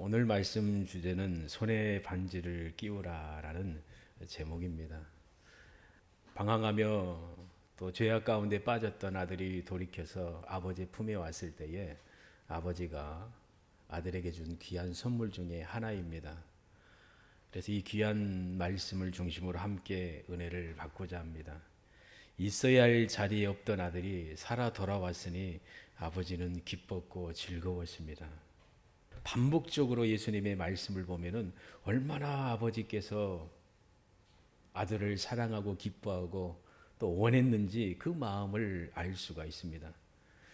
오늘 말씀 주제는 손에 반지를 끼우라라는 제목입니다. 방황하며 또 죄악 가운데 빠졌던 아들이 돌이켜서 아버지 품에 왔을 때에 아버지가 아들에게 준 귀한 선물 중에 하나입니다. 그래서 이 귀한 말씀을 중심으로 함께 은혜를 받고자 합니다. 있어야 할 자리에 없던 아들이 살아 돌아왔으니 아버지는 기뻤고 즐거웠습니다. 반복적으로 예수님의 말씀을 보면은 얼마나 아버지께서 아들을 사랑하고 기뻐하고 또 원했는지 그 마음을 알 수가 있습니다.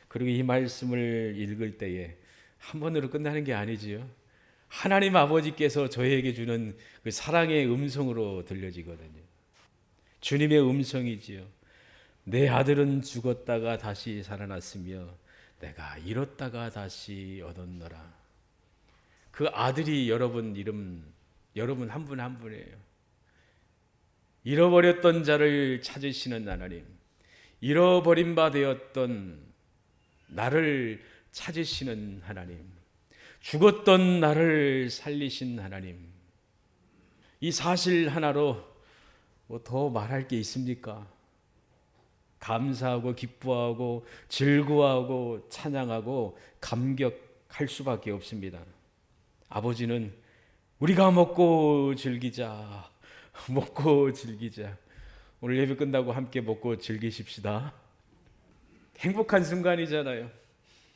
그리고 이 말씀을 읽을 때에 한 번으로 끝나는 게 아니지요. 하나님 아버지께서 저에게 주는 그 사랑의 음성으로 들려지거든요. 주님의 음성이지요. 내 아들은 죽었다가 다시 살아났으며 내가 잃었다가 다시 얻었노라. 그 아들이 여러분 한 분 한 분이에요. 잃어버렸던 자를 찾으시는 하나님, 잃어버린 바 되었던 나를 찾으시는 하나님, 죽었던 나를 살리신 하나님. 이 사실 하나로 뭐 더 말할 게 있습니까? 감사하고 기뻐하고 즐거워하고 찬양하고 감격할 수밖에 없습니다. 아버지는 우리가 먹고 즐기자. 오늘 예배 끝나고 함께 먹고 즐기십시다. 행복한 순간이잖아요.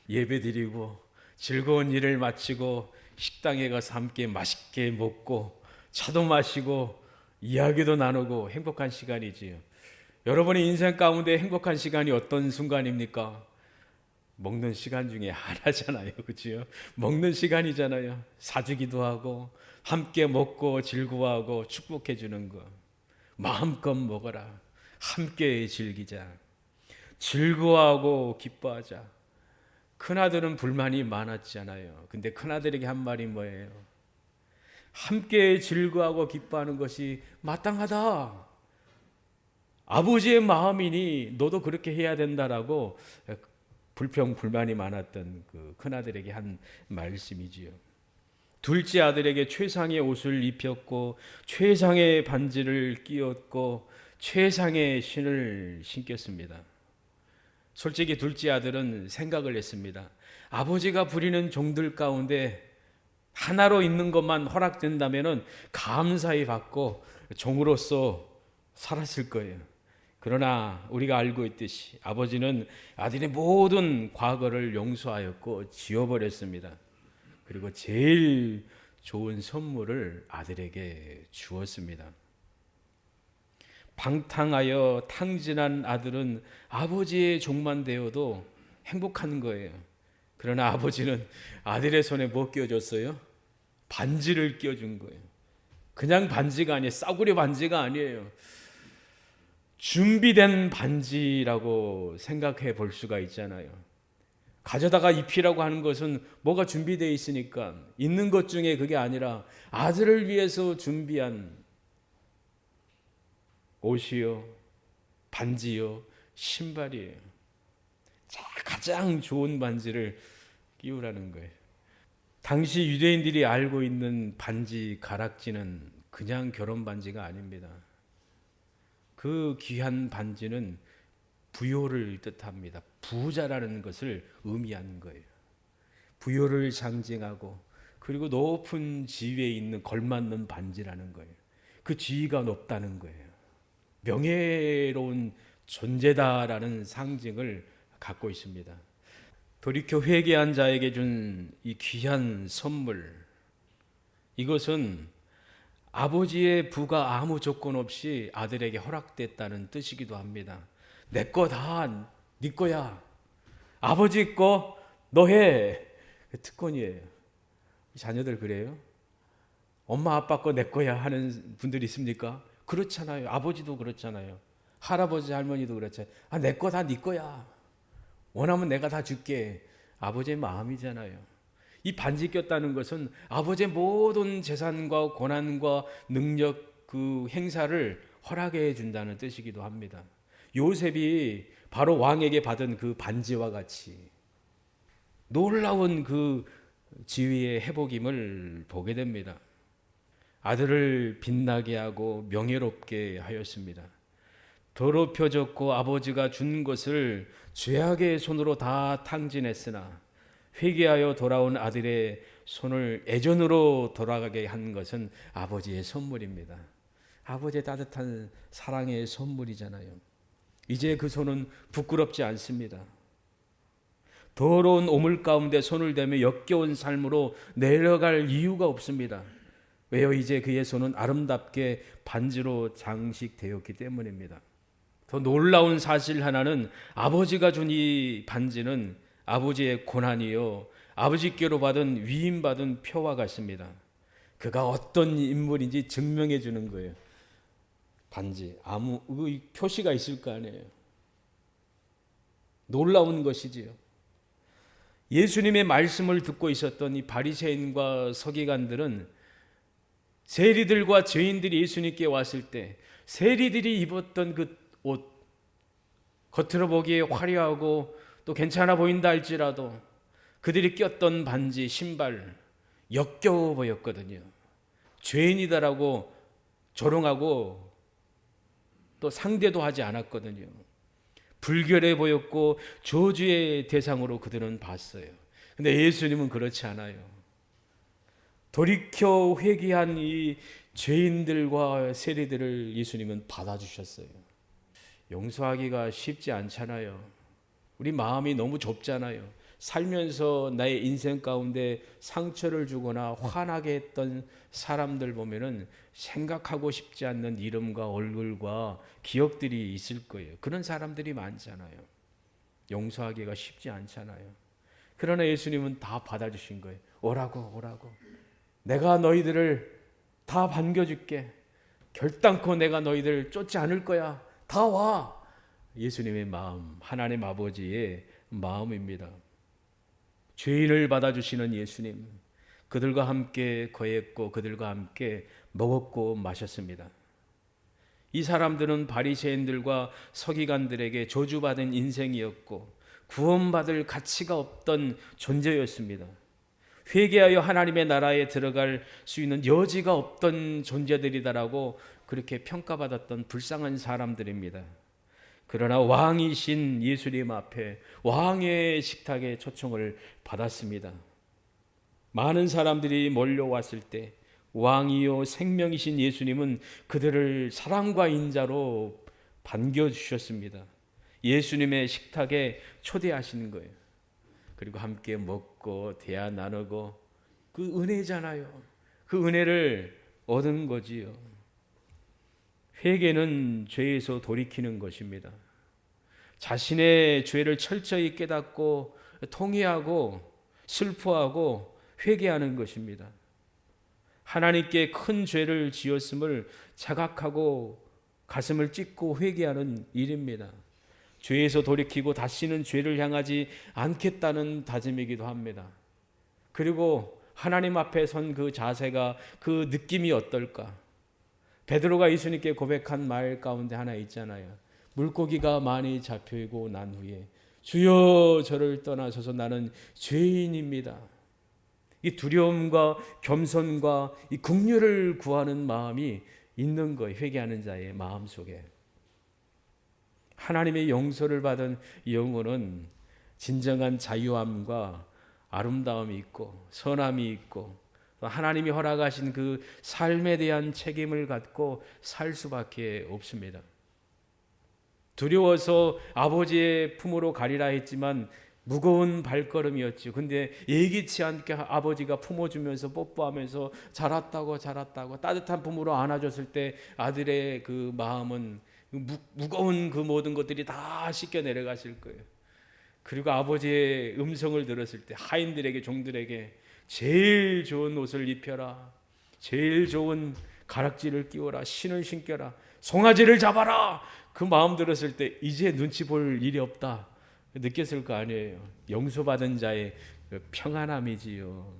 예배 드리고 즐거운 일을 마치고 식당에 가서 함께 맛있게 먹고 차도 마시고 이야기도 나누고 행복한 시간이지요. 여러분의 인생 가운데 행복한 시간이 어떤 순간입니까? 먹는 시간 중에 하나잖아요. 그렇죠? 먹는 시간이잖아요. 사주기도 하고 함께 먹고 즐거워하고 축복해 주는 거. 마음껏 먹어라. 함께 즐기자. 즐거워하고 기뻐하자. 큰아들은 불만이 많았잖아요. 근데 큰아들에게 한 말이 뭐예요? 함께 즐거워하고 기뻐하는 것이 마땅하다. 아버지의 마음이니 너도 그렇게 해야 된다라고 불평불만이 많았던 그 큰아들에게 한 말씀이지요. 둘째 아들에게 최상의 옷을 입혔고 최상의 반지를 끼웠고 최상의 신을 신겼습니다. 솔직히 둘째 아들은 생각을 했습니다. 아버지가 부리는 종들 가운데 하나로 있는 것만 허락된다면 감사히 받고 종으로서 살았을 거예요. 그러나 우리가 알고 있듯이 아버지는 아들의 모든 과거를 용서하였고 지워버렸습니다. 그리고 제일 좋은 선물을 아들에게 주었습니다. 방탕하여 탕진한 아들은 아버지의 종만 되어도 행복한 거예요. 그러나 아버지는 아들의 손에 뭐 끼워줬어요? 반지를 끼워준 거예요. 그냥 반지가 아니에요. 싸구려 반지가 아니에요. 준비된 반지라고 생각해 볼 수가 있잖아요. 가져다가 입히라고 하는 것은 뭐가 준비되어 있으니까 있는 것 중에 그게 아니라 아들을 위해서 준비한 옷이요, 반지요, 신발이에요. 가장 좋은 반지를 끼우라는 거예요. 당시 유대인들이 알고 있는 반지 가락지는 그냥 결혼 반지가 아닙니다. 그 귀한 반지는 부요를 뜻합니다. 부자라는 것을 의미하는 거예요. 부요를 상징하고 그리고 높은 지위에 있는 걸맞는 반지라는 거예요. 그 지위가 높다는 거예요. 명예로운 존재다라는 상징을 갖고 있습니다. 돌이켜 회개한 자에게 준 이 귀한 선물, 이것은 아버지의 부가 아무 조건 없이 아들에게 허락됐다는 뜻이기도 합니다. 내 거 다 네 거야. 아버지 거 너 해. 특권이에요. 자녀들 그래요? 엄마 아빠 거 내 거야 하는 분들이 있습니까? 그렇잖아요. 아버지도 그렇잖아요. 할아버지 할머니도 그렇잖아요. 내 거 다 네 거야. 원하면 내가 다 줄게. 아버지의 마음이잖아요. 이 반지 꼈다는 것은 아버지의 모든 재산과 권한과 능력 그 행사를 허락해 준다는 뜻이기도 합니다. 요셉이 바로 왕에게 받은 그 반지와 같이 놀라운 그 지위의 회복임을 보게 됩니다. 아들을 빛나게 하고 명예롭게 하였습니다. 더럽혀졌고 아버지가 준 것을 죄악의 손으로 다 탕진했으나 회개하여 돌아온 아들의 손을 애전으로 돌아가게 한 것은 아버지의 선물입니다. 아버지의 따뜻한 사랑의 선물이잖아요. 이제 그 손은 부끄럽지 않습니다. 더러운 오물 가운데 손을 대며 역겨운 삶으로 내려갈 이유가 없습니다. 왜요? 이제 그의 손은 아름답게 반지로 장식되었기 때문입니다. 더 놀라운 사실 하나는 아버지가 준 이 반지는 아버지의 고난이요 아버지께로 받은 위임받은 표와 같습니다. 그가 어떤 인물인지 증명해 주는 거예요. 반지 아무 표시가 있을 거 아니에요. 놀라운 것이지요. 예수님의 말씀을 듣고 있었던 이 바리새인과 서기관들은 세리들과 죄인들이 예수님께 왔을 때 세리들이 입었던 그 옷, 겉으로 보기에 화려하고 또 괜찮아 보인다 할지라도 그들이 꼈던 반지, 신발 역겨워 보였거든요. 죄인이다라고 조롱하고 또 상대도 하지 않았거든요. 불결해 보였고 저주의 대상으로 그들은 봤어요. 근데 예수님은 그렇지 않아요. 돌이켜 회개한 이 죄인들과 세리들을 예수님은 받아주셨어요. 용서하기가 쉽지 않잖아요. 우리 마음이 너무 좁잖아요. 살면서 나의 인생 가운데 상처를 주거나 화나게 했던 사람들 보면은 생각하고 싶지 않는 이름과 얼굴과 기억들이 있을 거예요. 그런 사람들이 많잖아요. 용서하기가 쉽지 않잖아요. 그러나 예수님은 다 받아주신 거예요. 오라고. 내가 너희들을 다 반겨줄게. 결단코 내가 너희들 쫓지 않을 거야. 다 와. 예수님의 마음, 하나님 아버지의 마음입니다. 죄인을 받아주시는 예수님, 그들과 함께 거했고 그들과 함께 먹었고 마셨습니다. 이 사람들은 바리새인들과 서기관들에게 저주받은 인생이었고 구원받을 가치가 없던 존재였습니다. 회개하여 하나님의 나라에 들어갈 수 있는 여지가 없던 존재들이다라고 그렇게 평가받았던 불쌍한 사람들입니다. 그러나 왕이신 예수님 앞에 왕의 식탁에 초청을 받았습니다. 많은 사람들이 몰려왔을 때 왕이요 생명이신 예수님은 그들을 사랑과 인자로 반겨주셨습니다. 예수님의 식탁에 초대하시는 거예요. 그리고 함께 먹고 대화 나누고 그 은혜잖아요. 그 은혜를 얻은 거지요. 회개는 죄에서 돌이키는 것입니다. 자신의 죄를 철저히 깨닫고 통회하고 슬퍼하고 회개하는 것입니다. 하나님께 큰 죄를 지었음을 자각하고 가슴을 찢고 회개하는 일입니다. 죄에서 돌이키고 다시는 죄를 향하지 않겠다는 다짐이기도 합니다. 그리고 하나님 앞에 선 그 자세가 그 느낌이 어떨까? 베드로가 예수님께 고백한 말 가운데 하나 있잖아요. 물고기가 많이 잡히고 난 후에 주여 저를 떠나소서 나는 죄인입니다. 이 두려움과 겸손과 이 긍휼을 구하는 마음이 있는 거예요. 회개하는 자의 마음 속에. 하나님의 용서를 받은 영혼은 진정한 자유함과 아름다움이 있고 선함이 있고 하나님이 허락하신 그 삶에 대한 책임을 갖고 살 수밖에 없습니다. 두려워서 아버지의 품으로 가리라 했지만 무거운 발걸음이었죠. 근데 예기치 않게 아버지가 품어주면서 뽀뽀하면서 자랐다고 따뜻한 품으로 안아줬을 때 아들의 그 마음은 무거운 그 모든 것들이 다 씻겨 내려갔을 거예요. 그리고 아버지의 음성을 들었을 때 하인들에게 종들에게 제일 좋은 옷을 입혀라. 제일 좋은 가락지를 끼워라. 신을 신겨라. 송아지를 잡아라. 그 마음 들었을 때 이제 눈치 볼 일이 없다. 느꼈을 거 아니에요. 용서받은 자의 평안함이지요.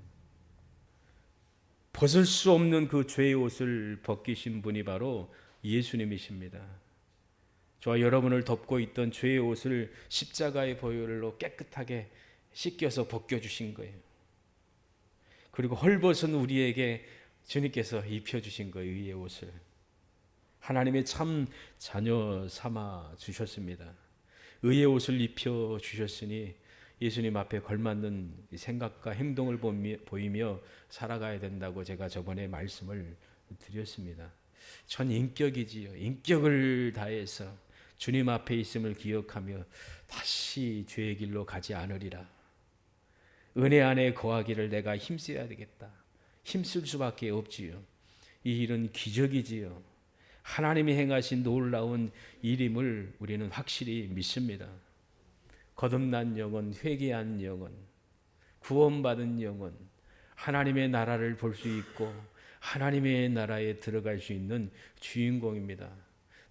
벗을 수 없는 그 죄의 옷을 벗기신 분이 바로 예수님이십니다. 저와 여러분을 덮고 있던 죄의 옷을 십자가의 보혈로 깨끗하게 씻겨서 벗겨주신 거예요. 그리고 헐벗은 우리에게 주님께서 입혀주신 거예요. 의의 옷을. 하나님의 참 자녀 삼아 주셨습니다. 의의 옷을 입혀 주셨으니 예수님 앞에 걸맞는 생각과 행동을 보이며 살아가야 된다고 제가 저번에 말씀을 드렸습니다. 전 인격이지요. 인격을 다해서 주님 앞에 있음을 기억하며 다시 죄의 길로 가지 않으리라. 은혜 안에 거하기를 내가 힘써야 되겠다. 힘쓸 수밖에 없지요. 이 일은 기적이지요. 하나님이 행하신 놀라운 일임을 우리는 확실히 믿습니다. 거듭난 영혼, 회개한 영혼, 구원받은 영혼, 하나님의 나라를 볼 수 있고 하나님의 나라에 들어갈 수 있는 주인공입니다.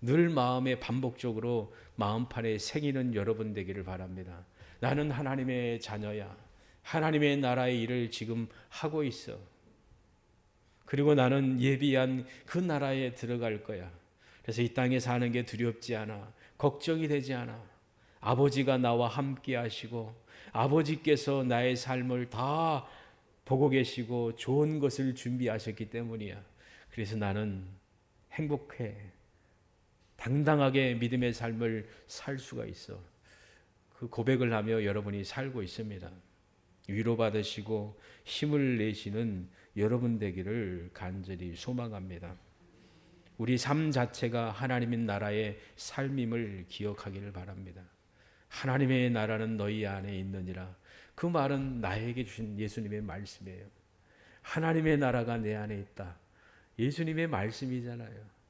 늘 마음에 반복적으로 마음판에 새기는 여러분 되기를 바랍니다. 나는 하나님의 자녀야. 하나님의 나라의 일을 지금 하고 있어. 그리고 나는 예비한 그 나라에 들어갈 거야. 그래서 이 땅에 사는 게 두렵지 않아. 걱정이 되지 않아. 아버지가 나와 함께 하시고 아버지께서 나의 삶을 다 보고 계시고 좋은 것을 준비하셨기 때문이야. 그래서 나는 행복해. 당당하게 믿음의 삶을 살 수가 있어. 그 고백을 하며 여러분이 살고 있습니다. 위로받으시고 힘을 내시는 여러분 되기를 간절히 소망합니다. 우리 삶 자체가 하나님의 나라의 삶임을 기억하기를 바랍니다. 하나님의 나라는 너희 안에 있느니라. 그 말은 나에게 주신 예수님의 말씀이에요. 하나님의 나라가 내 안에 있다. 예수님의 말씀이잖아요.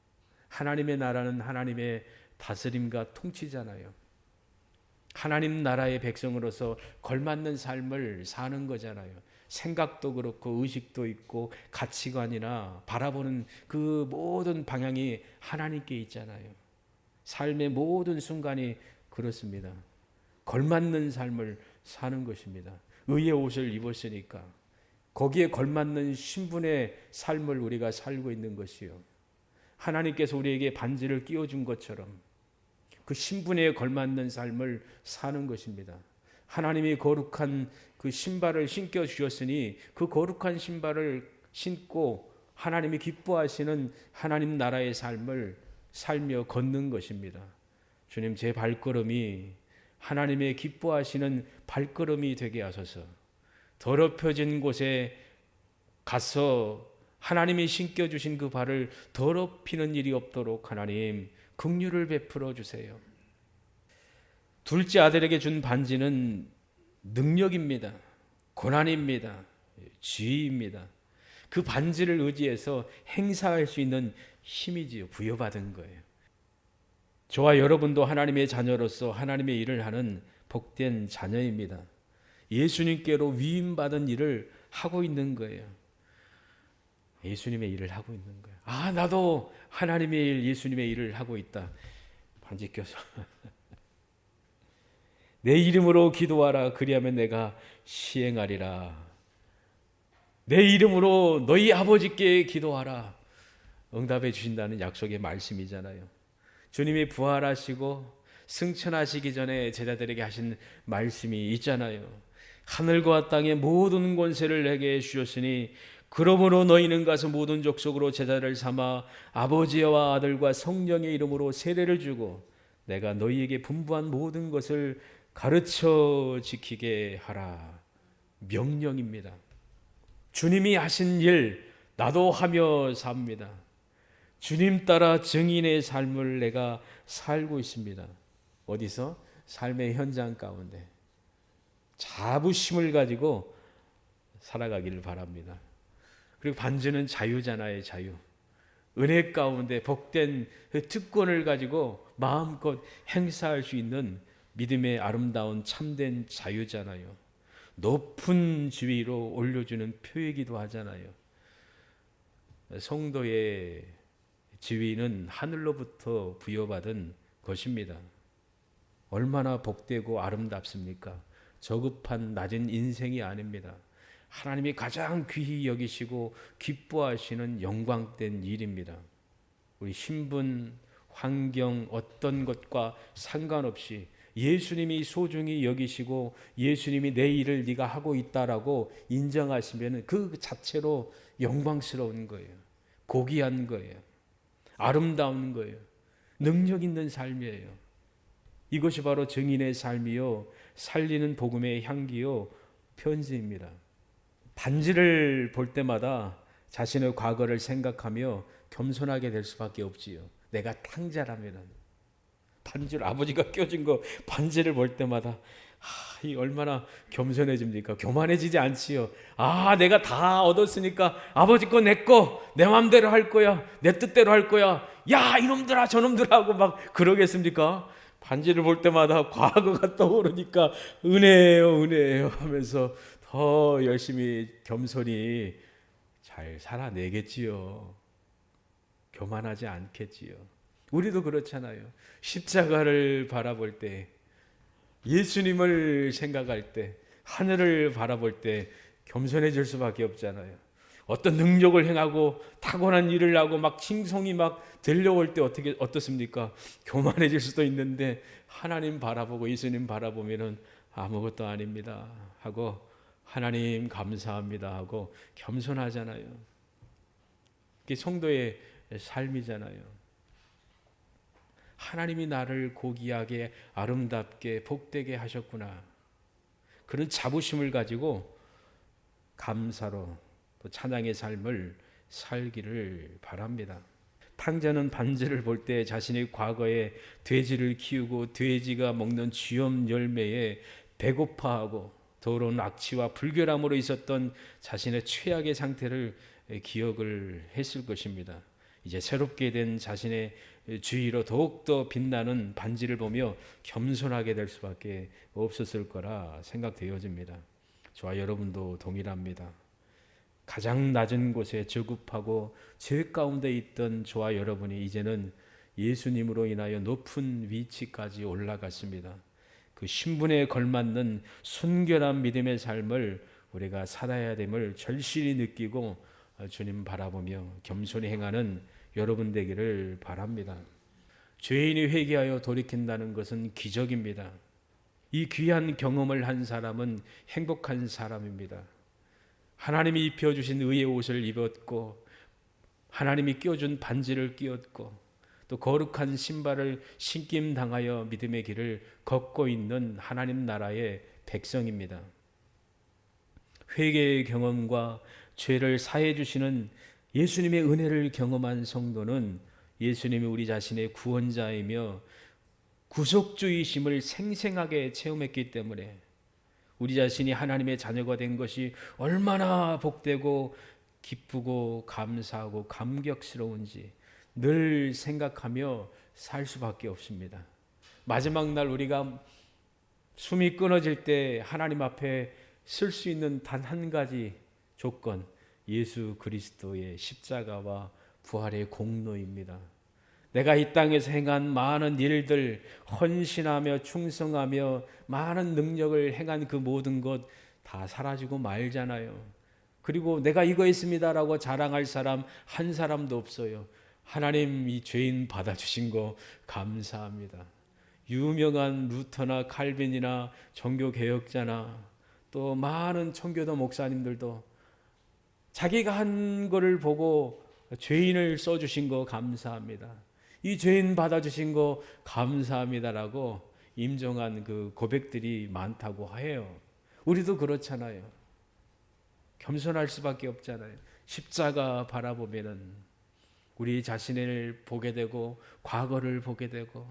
하나님의 나라는 하나님의 다스림과 통치잖아요. 하나님 나라의 백성으로서 걸맞는 삶을 사는 거잖아요. 생각도 그렇고 의식도 있고 가치관이나 바라보는 그 모든 방향이 하나님께 있잖아요. 삶의 모든 순간이 그렇습니다. 걸맞는 삶을 사는 것입니다. 의의 옷을 입었으니까 거기에 걸맞는 신분의 삶을 우리가 살고 있는 것이요. 하나님께서 우리에게 반지를 끼워준 것처럼 그 신분에 걸맞는 삶을 사는 것입니다. 하나님이 거룩한 그 신발을 신겨 주셨으니 그 거룩한 신발을 신고 하나님이 기뻐하시는 하나님 나라의 삶을 살며 걷는 것입니다. 주님, 제 발걸음이 하나님의 기뻐하시는 발걸음이 되게 하소서. 더럽혀진 곳에 가서 하나님이 신겨주신 그 발을 더럽히는 일이 없도록 하나님 긍휼을 베풀어 주세요. 둘째 아들에게 준 반지는 능력입니다. 고난입니다. 지위입니다. 그 반지를 의지해서 행사할 수 있는 힘이지요. 부여받은 거예요. 저와 여러분도 하나님의 자녀로서 하나님의 일을 하는 복된 자녀입니다. 예수님께로 위임받은 일을 하고 있는 거예요. 예수님의 일을 하고 있는 거예요. 아, 나도 하나님의 일, 예수님의 일을 하고 있다. 반지 껴서. 내 이름으로 기도하라. 그리하면 내가 시행하리라. 내 이름으로 너희 아버지께 기도하라. 응답해 주신다는 약속의 말씀이잖아요. 주님이 부활하시고 승천하시기 전에 제자들에게 하신 말씀이 있잖아요. 하늘과 땅의 모든 권세를 내게 주셨으니 그러므로 너희는 가서 모든 족속으로 제자를 삼아 아버지와 아들과 성령의 이름으로 세례를 주고 내가 너희에게 분부한 모든 것을 가르쳐 지키게 하라. 명령입니다. 주님이 하신 일 나도 하며 삽니다. 주님 따라 증인의 삶을 내가 살고 있습니다. 어디서? 삶의 현장 가운데 자부심을 가지고 살아가기를 바랍니다. 그리고 반지는 자유잖아요. 자유. 은혜 가운데 복된 그 특권을 가지고 마음껏 행사할 수 있는 믿음의 아름다운 참된 자유잖아요. 높은 지위로 올려주는 표이기도 하잖아요. 성도의 지위는 하늘로부터 부여받은 것입니다. 얼마나 복되고 아름답습니까? 저급한 낮은 인생이 아닙니다. 하나님이 가장 귀히 여기시고 기뻐하시는 영광된 일입니다. 우리 신분, 환경 어떤 것과 상관없이 예수님이 소중히 여기시고 예수님이 내 일을 네가 하고 있다라고 인정하시면 그 자체로 영광스러운 거예요. 고귀한 거예요. 아름다운 거예요. 능력 있는 삶이에요. 이것이 바로 증인의 삶이요 살리는 복음의 향기요 편지입니다. 반지를 볼 때마다 자신의 과거를 생각하며 겸손하게 될 수밖에 없지요. 내가 탕자라면 반지를 아버지가 껴준 거 반지를 볼 때마다 이 얼마나 겸손해집니까? 교만해지지 않지요. 내가 다 얻었으니까 아버지 거 내 거 내 마음대로 할 거야. 내 뜻대로 할 거야. 야 이놈들아 저놈들아 하고 막 그러겠습니까? 반지를 볼 때마다 과거가 떠오르니까 은혜예요 하면서 더 열심히 겸손히 잘 살아내겠지요. 교만하지 않겠지요. 우리도 그렇잖아요. 십자가를 바라볼 때, 예수님을 생각할 때, 하늘을 바라볼 때 겸손해질 수밖에 없잖아요. 어떤 능력을 행하고 타고난 일을 하고 막 칭송이 막 들려올 때 어떻습니까? 교만해질 수도 있는데 하나님 바라보고 예수님 바라보면은 아무것도 아닙니다 하고 하나님 감사합니다 하고 겸손하잖아요. 그게 성도의 삶이잖아요. 하나님이 나를 고귀하게 아름답게 복되게 하셨구나. 그런 자부심을 가지고 감사로 또 찬양의 삶을 살기를 바랍니다. 탕자는 반지를 볼 때 자신의 과거에 돼지를 키우고 돼지가 먹는 쥐염 열매에 배고파하고 더러운 악취와 불결함으로 있었던 자신의 최악의 상태를 기억을 했을 것입니다. 이제 새롭게 된 자신의 주위로 더욱더 빛나는 반지를 보며 겸손하게 될 수밖에 없었을 거라 생각되어집니다. 저와 여러분도 동일합니다. 가장 낮은 곳에 저급하고 죄 가운데 있던 저와 여러분이 이제는 예수님으로 인하여 높은 위치까지 올라갔습니다. 그 신분에 걸맞는 순결한 믿음의 삶을 우리가 살아야 됨을 절실히 느끼고 주님 바라보며 겸손히 행하는 여러분 되기를 바랍니다. 죄인이 회개하여 돌이킨다는 것은 기적입니다. 이 귀한 경험을 한 사람은 행복한 사람입니다. 하나님이 입혀주신 의의 옷을 입었고 하나님이 껴준 반지를 끼었고 또 거룩한 신발을 신김 당하여 믿음의 길을 걷고 있는 하나님 나라의 백성입니다. 회개의 경험과 죄를 사해 주시는 예수님의 은혜를 경험한 성도는 예수님이 우리 자신의 구원자이며 구속주이심을 생생하게 체험했기 때문에 우리 자신이 하나님의 자녀가 된 것이 얼마나 복되고 기쁘고 감사하고 감격스러운지 늘 생각하며 살 수밖에 없습니다. 마지막 날 우리가 숨이 끊어질 때 하나님 앞에 쓸 수 있는 단 한 가지 조건, 예수 그리스도의 십자가와 부활의 공로입니다. 내가 이 땅에서 행한 많은 일들, 헌신하며 충성하며 많은 능력을 행한 그 모든 것 다 사라지고 말잖아요. 그리고 내가 이거 했습니다라고 자랑할 사람 한 사람도 없어요. 하나님 이 죄인 받아주신 거 감사합니다. 유명한 루터나 칼빈이나 종교개혁자나 또 많은 청교도 목사님들도 자기가 한 거를 보고 죄인을 써주신 거 감사합니다. 이 죄인 받아주신 거 감사합니다라고 임종한 그 고백들이 많다고 해요. 우리도 그렇잖아요. 겸손할 수밖에 없잖아요. 십자가 바라보면은 우리 자신을 보게 되고 과거를 보게 되고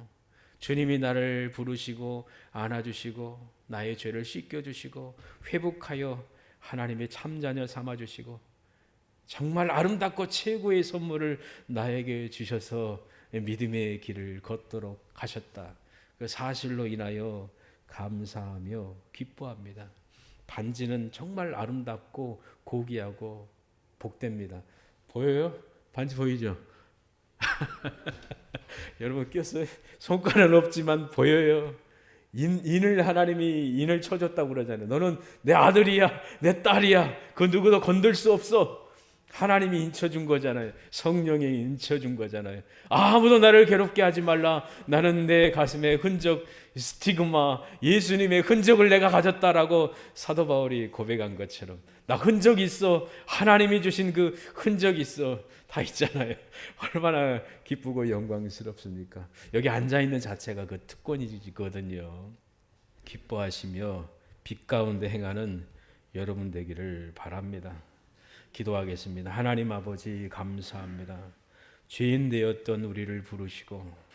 주님이 나를 부르시고 안아주시고 나의 죄를 씻겨주시고 회복하여 하나님의 참자녀 삼아주시고 정말 아름답고 최고의 선물을 나에게 주셔서 믿음의 길을 걷도록 하셨다. 그 사실로 인하여 감사하며 기뻐합니다. 반지는 정말 아름답고 고귀하고 복됩니다. 보여요? 반지 보이죠? 여러분 꼈어요? 손가락은 없지만 보여요. 인을 하나님이 인을 쳐줬다고 그러잖아요. 너는 내 아들이야, 내 딸이야. 그 누구도 건들 수 없어. 하나님이 인쳐준 거잖아요. 성령이 인쳐준 거잖아요. 아무도 나를 괴롭게 하지 말라. 나는 내 가슴에 흔적, 스티그마, 예수님의 흔적을 내가 가졌다라고 사도 바울이 고백한 것처럼 나 흔적 있어. 하나님이 주신 그 흔적 있어. 다 있잖아요. 얼마나 기쁘고 영광스럽습니까? 여기 앉아있는 자체가 그 특권이거든요. 기뻐하시며 빛 가운데 행하는 여러분 되기를 바랍니다. 기도하겠습니다. 하나님 아버지 감사합니다. 죄인 되었던 우리를 부르시고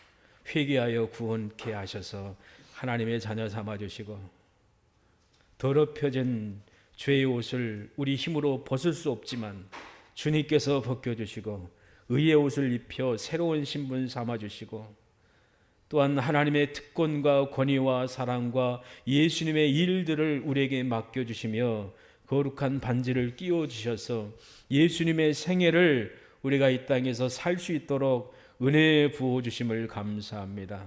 회개하여 구원케 하셔서 하나님의 자녀 삼아주시고 더럽혀진 죄의 옷을 우리 힘으로 벗을 수 없지만 주님께서 벗겨주시고 의의 옷을 입혀 새로운 신분 삼아주시고 또한 하나님의 특권과 권위와 사랑과 예수님의 일들을 우리에게 맡겨주시며 거룩한 반지를 끼워주셔서 예수님의 생애를 우리가 이 땅에서 살 수 있도록 은혜 부어주심을 감사합니다.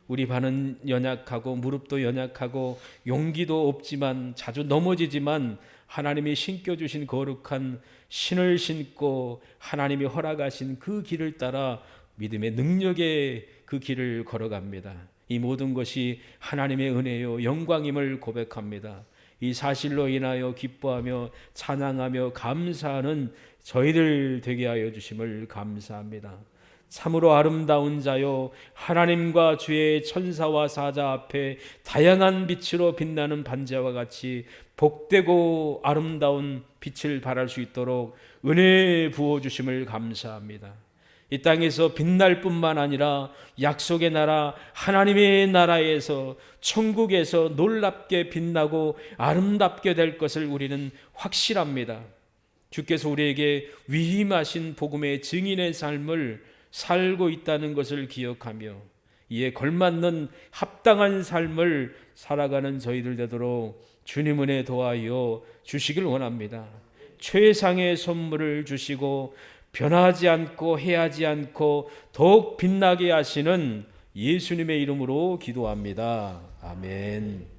우리 발은 연약하고 무릎도 연약하고 용기도 없지만 자주 넘어지지만 하나님이 신겨주신 거룩한 신을 신고 하나님이 허락하신 그 길을 따라 믿음의 능력의 그 길을 걸어갑니다. 이 모든 것이 하나님의 은혜요 영광임을 고백합니다. 이 사실로 인하여 기뻐하며 찬양하며 감사하는 저희들 되게 하여 주심을 감사합니다. 참으로 아름다운 자요 하나님과 주의 천사와 사자 앞에 다양한 빛으로 빛나는 반지와 같이 복되고 아름다운 빛을 발할 수 있도록 은혜 부어 주심을 감사합니다. 이 땅에서 빛날 뿐만 아니라 약속의 나라 하나님의 나라에서 천국에서 놀랍게 빛나고 아름답게 될 것을 우리는 확실합니다. 주께서 우리에게 위임하신 복음의 증인의 삶을 살고 있다는 것을 기억하며 이에 걸맞는 합당한 삶을 살아가는 저희들 되도록 주님 은혜 도와여 주시길 원합니다. 최상의 선물을 주시고 변하지 않고 해하지 않고 더욱 빛나게 하시는 예수님의 이름으로 기도합니다. 아멘.